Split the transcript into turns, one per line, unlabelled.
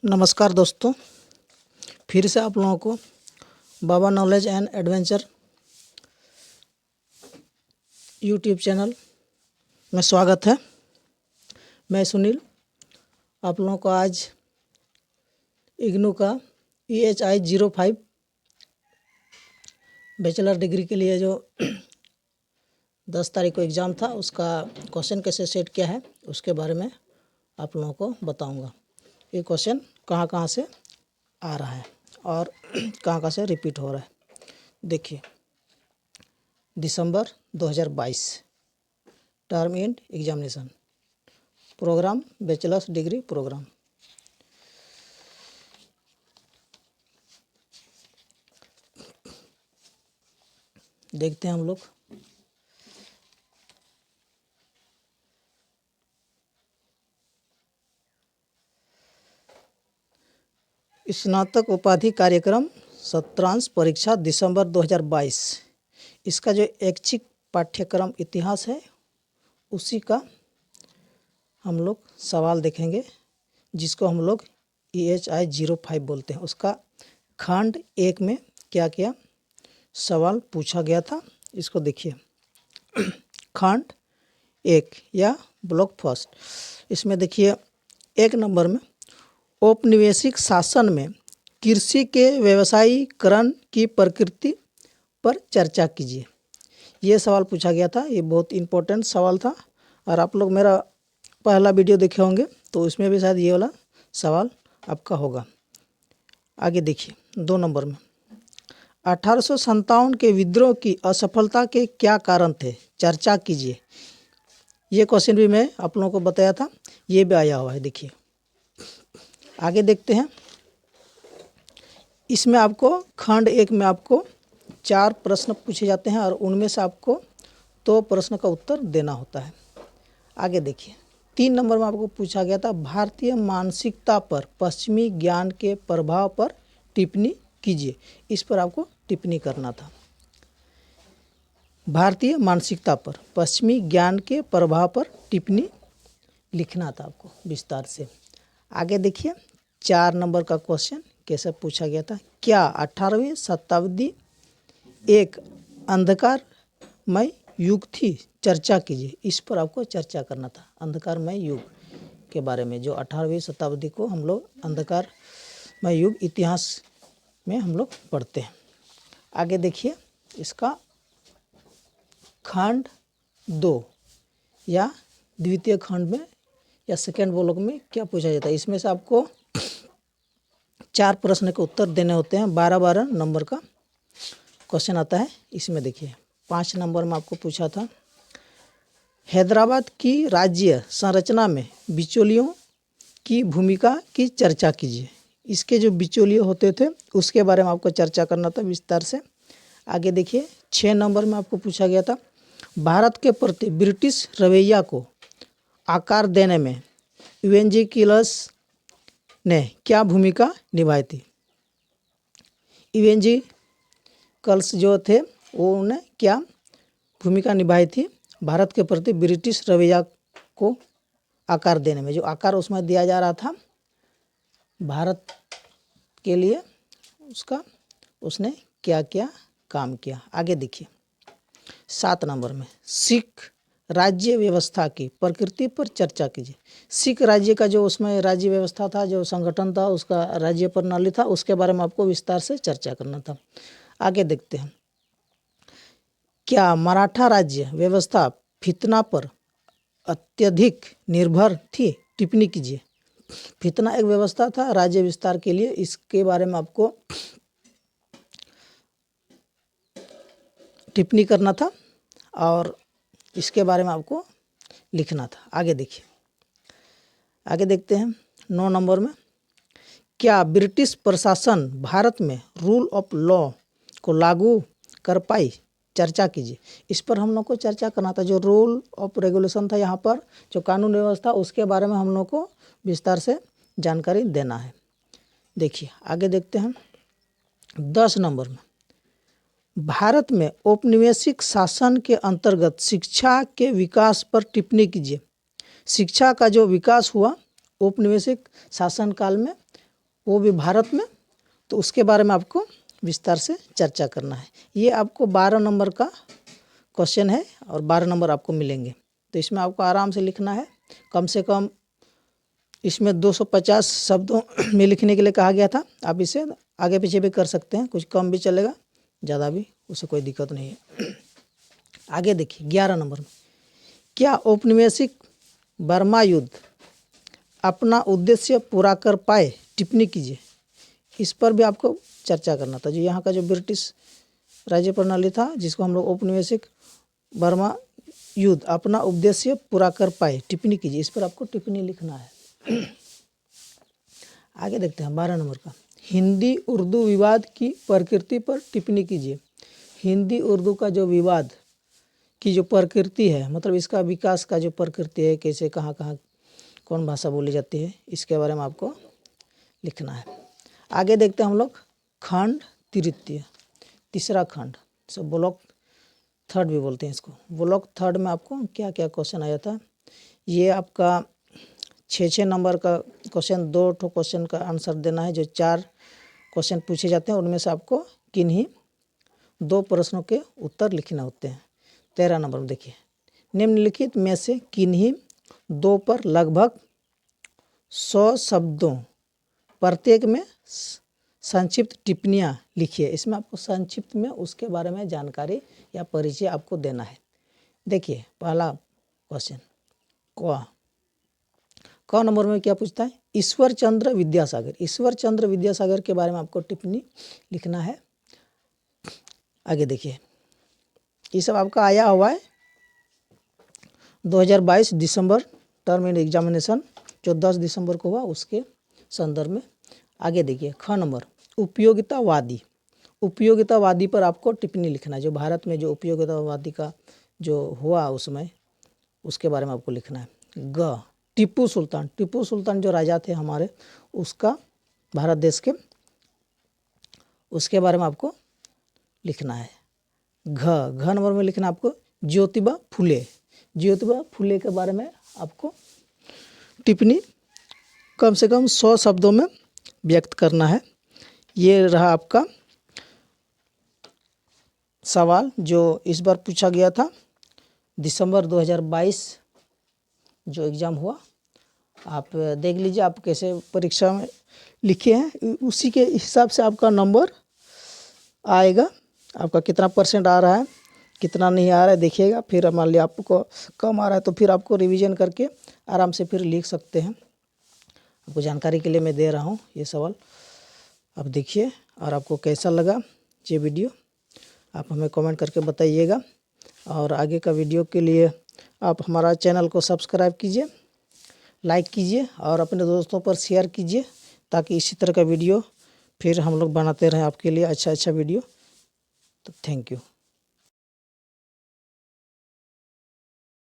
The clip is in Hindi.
नमस्कार दोस्तों, फिर से आप लोगों को Baba knowledge and adventure YouTube channel में स्वागत है। मैं सुनील आप लोगों को आज इग्नू का EHI 05 बैचलर डिग्री के लिए जो 10 तारीख को एग्ज़ाम था उसका क्वेश्चन कैसे सेट किया है उसके बारे में आप लोगों को बताऊंगा। ये क्वेश्चन कहाँ कहाँ से आ रहा है और कहाँ कहाँ से रिपीट हो रहा है। देखिए, December 2022 term end examination programme bachelors degree programme. देखते हैं हम लोग। स्नातक उपाधि कार्यक्रम सत्रांश परीक्षा दिसंबर 2022, इसका जो ऐच्छिक पाठ्यक्रम इतिहास है उसी का हम लोग सवाल देखेंगे, जिसको हम लोग EHI 05 बोलते हैं। उसका खंड 1 में क्या क्या सवाल पूछा गया था इसको देखिए। खंड 1 या ब्लॉक फर्स्ट, इसमें देखिए 1 नंबर में औपनिवेशिक शासन में कृषि के व्यवसायीकरण की प्रकृति पर चर्चा कीजिए। ये सवाल पूछा गया था। ये बहुत इम्पोर्टेंट सवाल था और आप लोग मेरा पहला वीडियो देखे होंगे तो इसमें भी शायद ये वाला सवाल आपका होगा। आगे देखिए 2 नंबर में 1857 के विद्रोह की असफलता के क्या कारण थे, चर्चा कीजिए। ये क्वेश्चन भी मैं आप लोगों को बताया था, ये भी आया हुआ है। देखिए आगे देखते हैं। इसमें आपको खंड 1 में आपको 4 प्रश्न पूछे जाते हैं और उनमें से आपको 2 प्रश्न का उत्तर देना होता है। आगे देखिए 3 नंबर में आपको पूछा गया था भारतीय मानसिकता पर पश्चिमी ज्ञान के प्रभाव पर टिप्पणी कीजिए। इस पर आपको टिप्पणी करना था। भारतीय मानसिकता पर पश्चिमी ज्ञान के प्रभाव पर टिप्पणी लिखना था आपको विस्तार से। आगे देखिए 4 नंबर का क्वेश्चन कैसे पूछा गया था। क्या 18वीं शताब्दी एक अंधकारमय युग थी, चर्चा कीजिए। इस पर आपको चर्चा करना था, अंधकारमय युग के बारे में। जो 18वीं शताब्दी को हम लोग अंधकारमय युग इतिहास में हम लोग पढ़ते हैं। आगे देखिए इसका खंड 2 या द्वितीय खंड में या सेकेंड ब्लॉक में क्या पूछा जाता है। इसमें से आपको 4 प्रश्न के उत्तर देने होते हैं। 12-12 नंबर का क्वेश्चन आता है। इसमें देखिए 5 नंबर में आपको पूछा था हैदराबाद की राज्य संरचना में बिचौलियों की भूमिका की चर्चा कीजिए। इसके जो बिचौलिए होते थे उसके बारे में आपको चर्चा करना था विस्तार से। आगे देखिए 6 नंबर में आपको पूछा गया था भारत के प्रति ब्रिटिश रवैया को आकार देने में इवेंजिकिलस ने क्या भूमिका निभाई थी। इवेंजिकल्स जो थे वो उन्हें क्या भूमिका निभाई थी भारत के प्रति ब्रिटिश रवैया को आकार देने में। जो आकार उसमें दिया जा रहा था भारत के लिए, उसका उसने क्या क्या काम किया। आगे देखिए 7 नंबर में सिख राज्य व्यवस्था की प्रकृति पर चर्चा कीजिए। सिख राज्य का जो उसमें राज्य व्यवस्था था, जो संगठन था, उसका राज्य प्रणाली था, उसके बारे में आपको विस्तार से चर्चा करना था। आगे देखते हैं क्या मराठा राज्य व्यवस्था फितना पर अत्यधिक निर्भर थी, टिप्पणी कीजिए। फितना एक व्यवस्था था राज्य विस्तार के लिए, इसके बारे में आपको टिप्पणी करना था और इसके बारे में आपको लिखना था। आगे देखिए, आगे देखते हैं 9 नंबर में क्या ब्रिटिश प्रशासन भारत में रूल ऑफ लॉ को लागू कर पाई, चर्चा कीजिए। इस पर हम लोग को चर्चा करना था। जो रूल ऑफ रेगुलेशन था यहाँ पर, जो कानून व्यवस्था, उसके बारे में हम लोग को विस्तार से जानकारी देना है। देखिए आगे देखते हैं 10 नंबर में भारत में औपनिवेशिक शासन के अंतर्गत शिक्षा के विकास पर टिप्पणी कीजिए। शिक्षा का जो विकास हुआ औपनिवेशिक शासन काल में, वो भी भारत में, तो उसके बारे में आपको विस्तार से चर्चा करना है। ये आपको 12 नंबर का क्वेश्चन है और 12 नंबर आपको मिलेंगे। तो इसमें आपको आराम से लिखना है। कम से कम इसमें 250 शब्दों में लिखने के लिए कहा गया था। आप इसे आगे पीछे भी कर सकते हैं, कुछ कम भी चलेगा, ज़्यादा भी, उससे कोई दिक्कत नहीं है। आगे देखिए 11 नंबर में, क्या औपनिवेशिक बर्मा युद्ध अपना उद्देश्य पूरा कर पाए, टिप्पणी कीजिए। इस पर भी आपको चर्चा करना था। जो यहाँ का जो ब्रिटिश राज्य प्रणाली था, जिसको हम लोग औपनिवेशिक बर्मा युद्ध अपना उद्देश्य पूरा कर पाए, टिप्पणी कीजिए। इस पर आपको टिप्पणी लिखना है। आगे देखते हैं 12 नंबर का, हिंदी उर्दू विवाद की प्रकृति पर टिप्पणी कीजिए। हिंदी उर्दू का जो विवाद की जो प्रकृति है, मतलब इसका विकास का जो प्रकृति है, कैसे कहाँ कहाँ कौन भाषा बोली जाती है, इसके बारे में आपको लिखना है। आगे देखते हैं हम लोग खंड तृतीय, तीसरा खंड, सो ब्लॉक थर्ड भी बोलते हैं इसको। ब्लॉक थर्ड में आपको क्या क्या क्वेश्चन आया था, ये आपका 6 नंबर का क्वेश्चन, 2 क्वेश्चन का आंसर देना है। जो 4 क्वेश्चन पूछे जाते हैं उनमें से आपको किन्हीं 2 प्रश्नों के उत्तर लिखना होते हैं। 13 नंबर में देखिए, निम्नलिखित में से किन्हीं 2 पर लगभग 100 शब्दों प्रत्येक में संक्षिप्त टिप्पणियाँ लिखिए। इसमें आपको संक्षिप्त में उसके बारे में जानकारी या परिचय आपको देना है। देखिए पहला क्वेश्चन क नंबर में क्या पूछता है, ईश्वर चंद्र विद्यासागर। ईश्वर चंद्र विद्यासागर के बारे में आपको टिप्पणी लिखना है। आगे देखिए, ये सब आपका आया हुआ है 2022 दिसंबर टर्म एंड एग्जामिनेशन जो 10 दिसंबर को हुआ, उसके संदर्भ में। आगे देखिए ख नंबर, उपयोगितावादी। उपयोगितावादी पर आपको टिप्पणी लिखना है। जो भारत में जो उपयोगितावादी का जो हुआ उसमें, उसके बारे में आपको लिखना है। ग टीपू सुल्तान। टीपू सुल्तान जो राजा थे हमारे, उसका भारत देश के, उसके बारे में आपको लिखना है। घ नंबर में लिखना आपको ज्योतिबा फुले। ज्योतिबा फुले के बारे में आपको टिप्पणी कम से कम 100 शब्दों में व्यक्त करना है। ये रहा आपका सवाल जो इस बार पूछा गया था दिसंबर 2022 जो एग्ज़ाम हुआ। आप देख लीजिए आप कैसे परीक्षा में लिखे हैं, उसी के हिसाब से आपका नंबर आएगा। आपका कितना % आ रहा है, कितना नहीं आ रहा है देखिएगा। फिर मान लिया आपको कम आ रहा है तो फिर आपको रिवीजन करके आराम से फिर लिख सकते हैं। आपको जानकारी के लिए मैं दे रहा हूँ ये सवाल, आप देखिए। और आपको कैसा लगा ये वीडियो, आप हमें कमेंट करके बताइएगा। और आगे का वीडियो के लिए आप हमारा चैनल को सब्सक्राइब कीजिए, लाइक कीजिए और अपने दोस्तों पर शेयर कीजिए, ताकि इसी तरह का वीडियो फिर हम लोग बनाते रहें आपके लिए अच्छा वीडियो। तो थैंक यू।